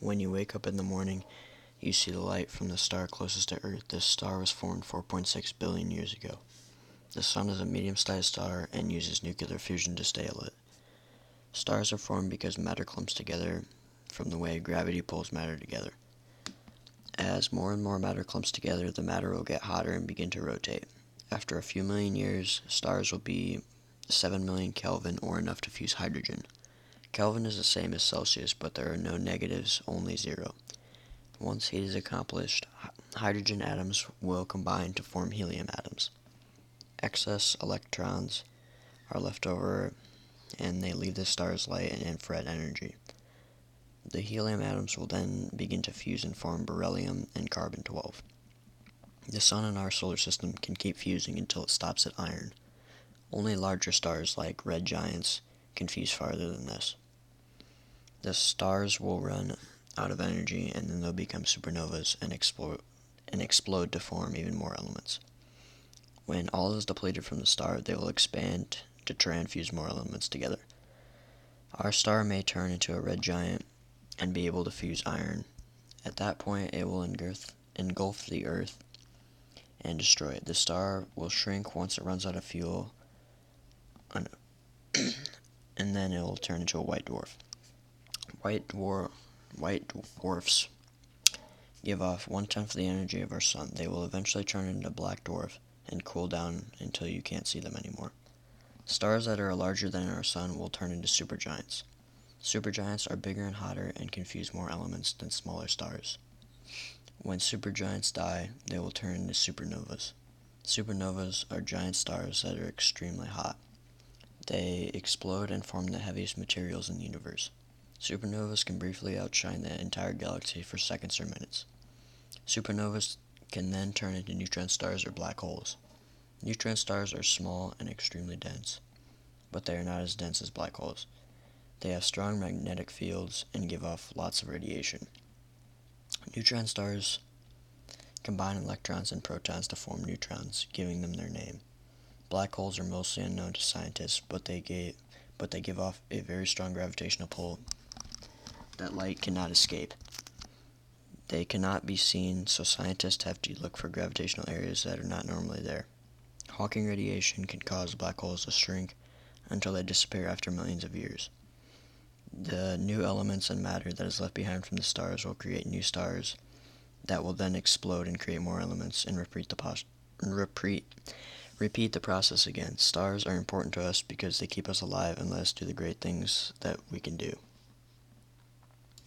When you wake up in the morning, you see the light from the star closest to Earth. This star was formed 4.6 billion years ago. The Sun is a medium-sized star and uses nuclear fusion to stay lit. Stars are formed because matter clumps together from the way gravity pulls matter together. As more and more matter clumps together, the matter will get hotter and begin to rotate. After a few million years, stars will be 7 million Kelvin or enough to fuse hydrogen. Kelvin is the same as Celsius, but there are no negatives, only zero. Once heat is accomplished, hydrogen atoms will combine to form helium atoms. Excess electrons are left over and they leave the star's light and infrared energy. The helium atoms will then begin to fuse and form beryllium and carbon-12. The Sun in our solar system can keep fusing until it stops at iron. Only larger stars like red giants can fuse farther than this. The stars will run out of energy and then they'll become supernovas and explode to form even more elements. When all is depleted from the star, they will expand to try and fuse more elements together. Our star may turn into a red giant and be able to fuse iron. At that point, it will engulf the Earth and destroy it. The star will shrink once it runs out of fuel, and then it will turn into a white dwarf. White dwarfs give off 1/10 of the energy of our sun. They will eventually turn into a black dwarf and cool down until you can't see them anymore. Stars that are larger than our sun will turn into supergiants. Supergiants are bigger and hotter and can fuse more elements than smaller stars. When supergiants die, they will turn into supernovas. Supernovas are giant stars that are extremely hot. They explode and form the heaviest materials in the universe. Supernovas can briefly outshine the entire galaxy for seconds or minutes. Supernovas can then turn into neutron stars or black holes. Neutron stars are small and extremely dense, but they are not as dense as black holes. They have strong magnetic fields and give off lots of radiation. Neutron stars combine electrons and protons to form neutrons, giving them their name. Black holes are mostly unknown to scientists, but they give off a very strong gravitational pull that light cannot escape. They cannot be seen, so scientists have to look for gravitational areas that are not normally there. Hawking radiation can cause black holes to shrink until they disappear after millions of years. The new elements and matter that is left behind from the stars will create new stars that will then explode and create more elements and repeat the process again. Stars are important to us because they keep us alive and let us do the great things that we can do.